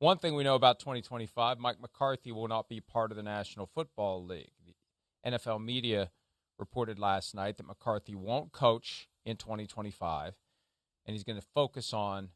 one thing we know about 2025, Mike McCarthy will not be part of the National Football League. The NFL media reported last night that McCarthy won't coach in 2025, and he's going to focus on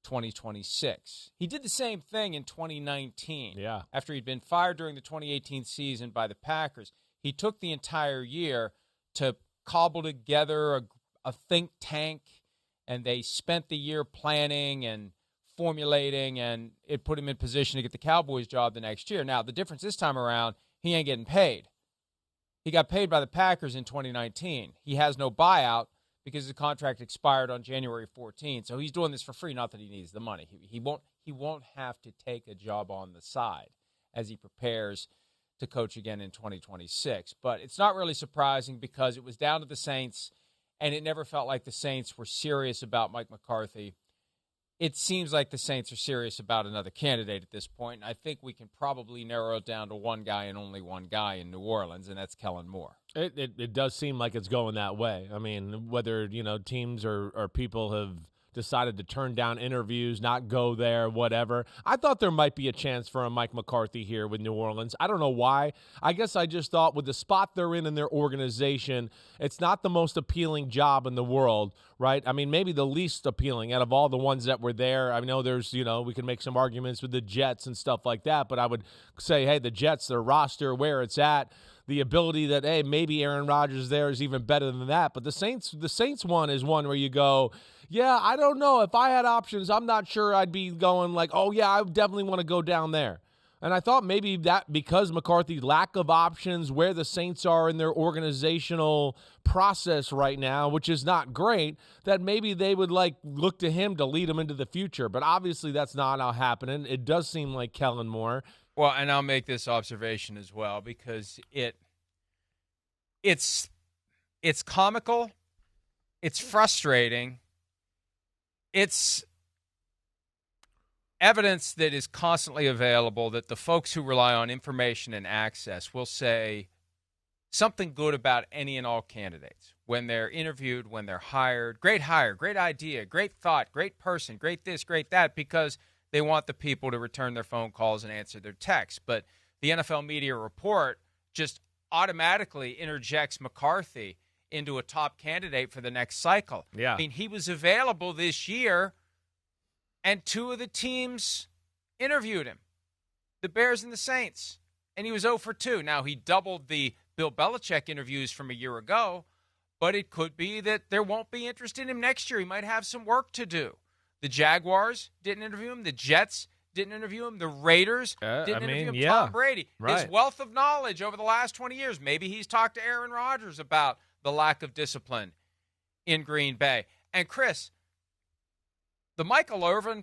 2026. He did the same thing in 2019. Yeah. After he'd been fired during the 2018 season by the Packers, he took the entire year to cobble together a think tank, and they spent the year planning and formulating, and it put him in position to get the Cowboys job the next year. Now, the difference this time around, he ain't getting paid. He got paid by the Packers in 2019. He has no buyout because his contract expired on January 14th. So he's doing this for free, not that he needs the money. He won't have to take a job on the side as he prepares to coach again in 2026. But it's not really surprising because it was down to the Saints, and it never felt like the Saints were serious about Mike McCarthy. It seems like the Saints are serious about another candidate at this point, and I think we can probably narrow it down to one guy and only one guy in New Orleans, and that's Kellen Moore. It does seem like it's going that way. I mean, whether, teams or people have decided to turn down interviews, not go there, whatever. I thought there might be a chance for a Mike McCarthy here with New Orleans. I don't know why. I guess I just thought with the spot they're in their organization, it's not the most appealing job in the world, right? I mean, maybe the least appealing out of all the ones that were there. I know there's, we can make some arguments with the Jets and stuff like that, but I would say, hey, the Jets, their roster, where it's at, the ability that, hey, maybe Aaron Rodgers there is even better than that. But the Saints one is one where you go, yeah, I don't know. If I had options, I'm not sure I'd be going like, oh, yeah, I definitely want to go down there. And I thought maybe that because McCarthy's lack of options, where the Saints are in their organizational process right now, which is not great, that maybe they would look to him to lead them into the future. But obviously that's not happening. It does seem like Kellen Moore. Well, and I'll make this observation as well because it's comical, it's frustrating, it's evidence that is constantly available that the folks who rely on information and access will say something good about any and all candidates when they're interviewed, when they're hired. Great hire, great idea, great thought, great person, great this, great that, because they want the people to return their phone calls and answer their texts. But the NFL media report just automatically interjects McCarthy into a top candidate for the next cycle. Yeah. I mean, he was available this year, and two of the teams interviewed him, the Bears and the Saints, and he was 0 for 2. Now, he doubled the Bill Belichick interviews from a year ago, but it could be that there won't be interest in him next year. He might have some work to do. The Jaguars didn't interview him. The Jets didn't interview him. The Raiders didn't interview him. Yeah. Tom Brady. Right. His wealth of knowledge over the last 20 years. Maybe he's talked to Aaron Rodgers about the lack of discipline in Green Bay. And, Chris, the Michael Irvin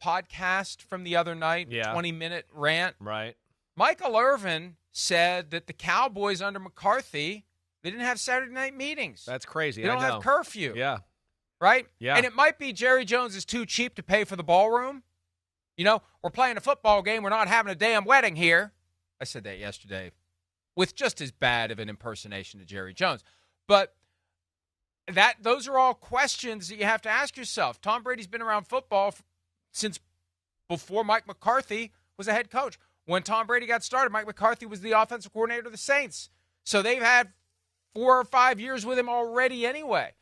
podcast from the other night, 20-minute rant. Right. Michael Irvin said that the Cowboys under McCarthy, they didn't have Saturday night meetings. That's crazy. They don't have curfew. Yeah. Right? Yeah. And it might be Jerry Jones is too cheap to pay for the ballroom. We're playing a football game. We're not having a damn wedding here. I said that yesterday with just as bad of an impersonation of Jerry Jones. But those are all questions that you have to ask yourself. Tom Brady's been around football since before Mike McCarthy was a head coach. When Tom Brady got started, Mike McCarthy was the offensive coordinator of the Saints. So they've had 4 or 5 years with him already anyway.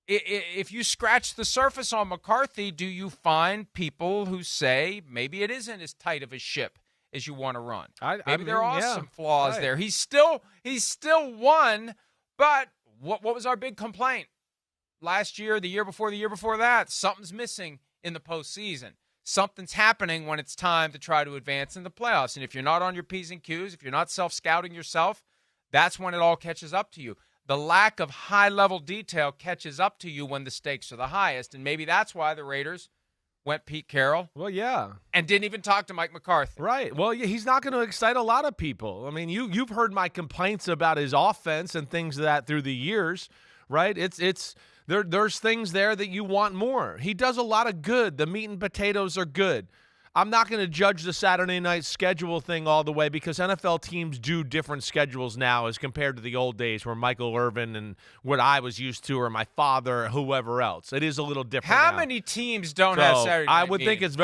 If you scratch the surface on McCarthy, do you find people who say maybe it isn't as tight of a ship as you want to run? Maybe there are some flaws there. He's still won, but what was our big complaint last year, the year before that? Something's missing in the postseason. Something's happening when it's time to try to advance in the playoffs. And if you're not on your P's and Q's, if you're not self-scouting yourself, that's when it all catches up to you. The lack of high-level detail catches up to you when the stakes are the highest, and maybe that's why the Raiders went Pete Carroll. Well, yeah. And didn't even talk to Mike McCarthy. Right. Well, yeah, he's not going to excite a lot of people. I mean, you've heard my complaints about his offense and things that through the years, right? There's things there that you want more. He does a lot of good. The meat and potatoes are good. I'm not going to judge the Saturday night schedule thing all the way because NFL teams do different schedules now as compared to the old days where Michael Irvin and what I was used to or my father or whoever else. It is a little different How now. many teams don't have Saturday night I would think meetings?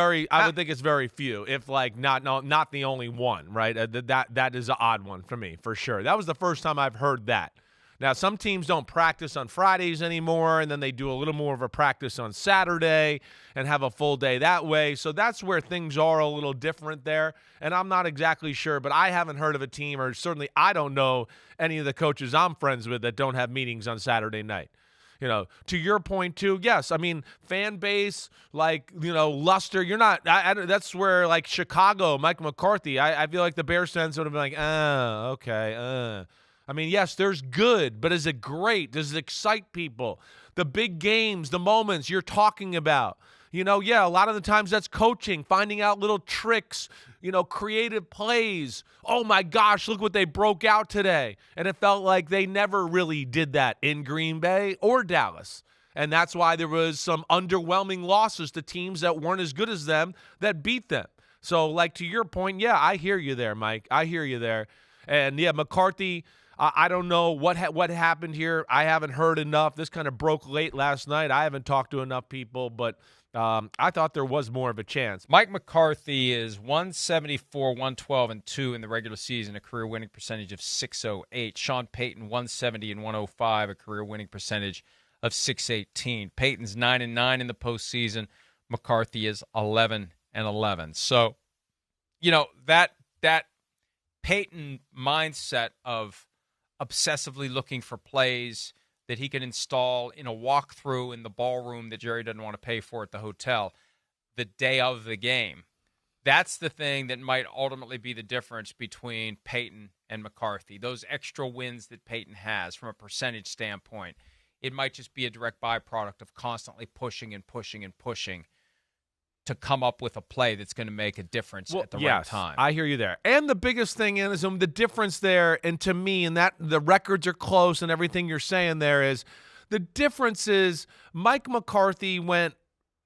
it's very few, if like not the only one, right? That is an odd one for me, for sure. That was the first time I've heard that. Now, some teams don't practice on Fridays anymore, and then they do a little more of a practice on Saturday and have a full day that way. So that's where things are a little different there, and I'm not exactly sure, but I haven't heard of a team, or certainly I don't know any of the coaches I'm friends with that don't have meetings on Saturday night. To your point too, yes. I mean, fan base, like, luster, you're not, that's where, like, Chicago, Mike McCarthy, I feel like the Bears fans would have been like, okay. I mean, yes, there's good, but is it great? Does it excite people? The big games, the moments you're talking about. A lot of the times that's coaching, finding out little tricks, creative plays. Oh, my gosh, look what they broke out today. And it felt like they never really did that in Green Bay or Dallas. And that's why there was some underwhelming losses to teams that weren't as good as them that beat them. So, like, to your point, yeah, I hear you there, Mike. I hear you there. And, yeah, McCarthy, I don't know what happened here. I haven't heard enough. This kind of broke late last night. I haven't talked to enough people, but I thought there was more of a chance. Mike McCarthy is 174, 112, and 2 in the regular season, a career winning percentage of 608. Sean Payton, 170 and 105, a career winning percentage of 618. Payton's 9-9 in the postseason. McCarthy is 11 and 11. So, that Payton mindset of obsessively looking for plays that he can install in a walkthrough in the ballroom that Jerry doesn't want to pay for at the hotel the day of the game. That's the thing that might ultimately be the difference between Payton and McCarthy. Those extra wins that Payton has from a percentage standpoint, it might just be a direct byproduct of constantly pushing and pushing and pushing to come up with a play that's going to make a difference at the right time. I hear you there. And the biggest thing is the difference there, and to me, and that the records are close and everything you're saying there is, the difference is Mike McCarthy went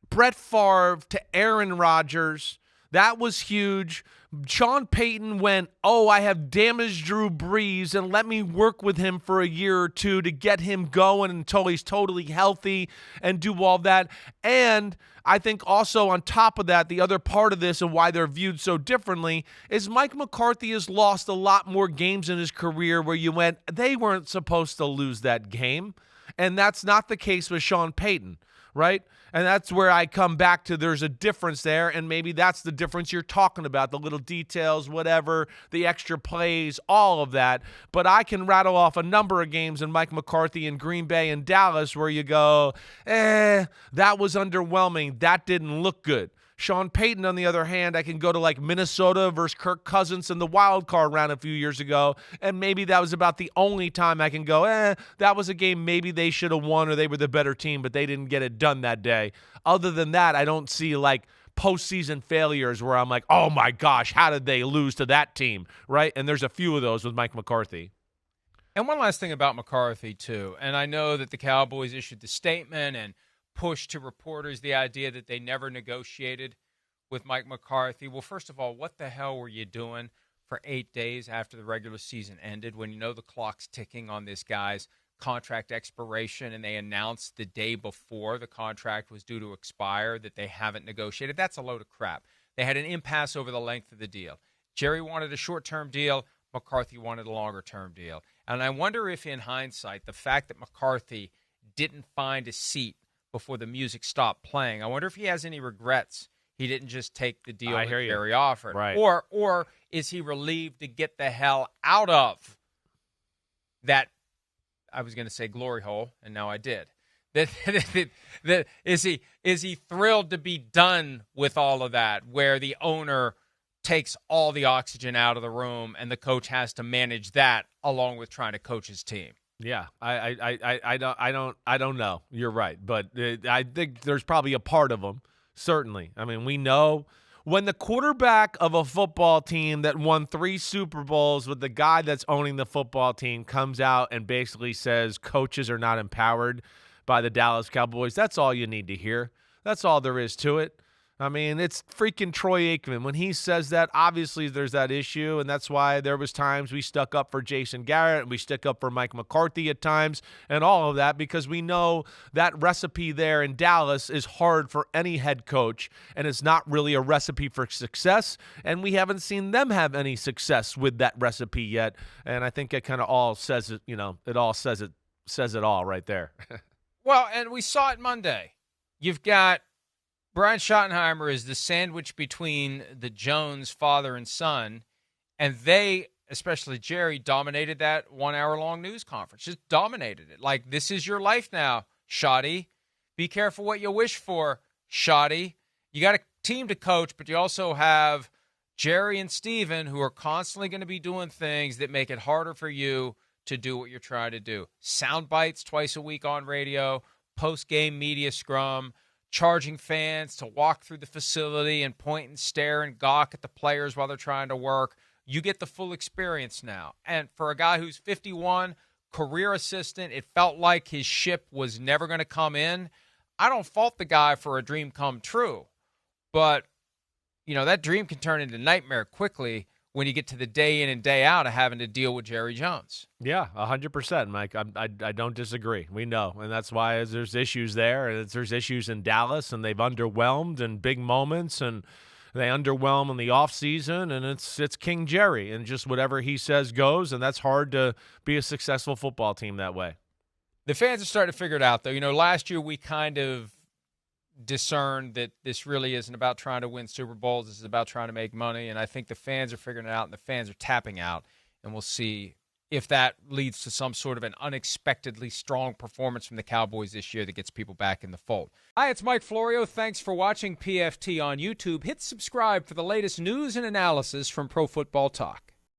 Brett Favre to Aaron Rodgers. That was huge. Sean Payton went, I have damaged Drew Brees, and let me work with him for a year or two to get him going until he's totally healthy and do all that. And I think also on top of that, the other part of this and why they're viewed so differently is Mike McCarthy has lost a lot more games in his career where you went, they weren't supposed to lose that game. And that's not the case with Sean Payton, right? And that's where I come back to there's a difference there, and maybe that's the difference you're talking about, the little details, whatever, the extra plays, all of that. But I can rattle off a number of games in Mike McCarthy in Green Bay and Dallas where you go, that was underwhelming. That didn't look good. Sean Payton, on the other hand, I can go to like Minnesota versus Kirk Cousins in the wild card round a few years ago, and maybe that was about the only time I can go, that was a game maybe they should have won or they were the better team, but they didn't get it done that day. Other than that, I don't see like postseason failures where I'm like, oh my gosh, how did they lose to that team, right? And there's a few of those with Mike McCarthy. And one last thing about McCarthy, too, and I know that the Cowboys issued the statement and pushed to reporters the idea that they never negotiated with Mike McCarthy. Well, first of all, what the hell were you doing for 8 days after the regular season ended when you know the clock's ticking on this guy's contract expiration and they announced the day before the contract was due to expire that they haven't negotiated? That's a load of crap. They had an impasse over the length of the deal. Jerry wanted a short-term deal. McCarthy wanted a longer-term deal. And I wonder if, in hindsight, the fact that McCarthy didn't find a seat before the music stopped playing, I wonder if he has any regrets he didn't just take the deal that Jerry offered. Right. Or is he relieved to get the hell out of that, I was going to say glory hole, and now I did. Is he thrilled to be done with all of that, where the owner takes all the oxygen out of the room and the coach has to manage that along with trying to coach his team? Yeah, I don't know. You're right, but I think there's probably a part of them. Certainly. I mean, we know when the quarterback of a football team that won 3 Super Bowls with the guy that's owning the football team comes out and basically says coaches are not empowered by the Dallas Cowboys. That's all you need to hear. That's all there is to it. I mean, it's freaking Troy Aikman. When he says that, obviously there's that issue, and that's why there was times we stuck up for Jason Garrett and we stuck up for Mike McCarthy at times and all of that, because we know that recipe there in Dallas is hard for any head coach, and it's not really a recipe for success, and we haven't seen them have any success with that recipe yet. And I think it kind of all says it, it all says it all right there. Well, and we saw it Monday. You've got Brian Schottenheimer is the sandwich between the Jones father and son, and they, especially Jerry, dominated that 1 hour long news conference. Just dominated it. Like, this is your life now, Schotty. Be careful what you wish for, Schotty. You got a team to coach, but you also have Jerry and Steven, who are constantly going to be doing things that make it harder for you to do what you're trying to do. Sound bites twice a week on radio, post-game media scrum, charging fans to walk through the facility and point and stare and gawk at the players while they're trying to work. You get the full experience now. And for a guy who's 51, career assistant, it felt like his ship was never going to come in. I don't fault the guy for a dream come true. But, that dream can turn into nightmare quickly when you get to the day in and day out of having to deal with Jerry Jones. Yeah, 100%, Mike. I don't disagree. We know, and that's why there's issues there, and there's issues in Dallas, and they've underwhelmed in big moments, and they underwhelm in the offseason, and it's King Jerry, and just whatever he says goes, and that's hard to be a successful football team that way. The fans are starting to figure it out, though. Last year we kind of discerned that this really isn't about trying to win Super Bowls. This is about trying to make money, and I think the fans are figuring it out, and the fans are tapping out, and we'll see if that leads to some sort of an unexpectedly strong performance from the Cowboys this year that gets people back in the fold. Hi, it's Mike Florio. Thanks for watching PFT on YouTube. Hit subscribe for the latest news and analysis from Pro Football Talk.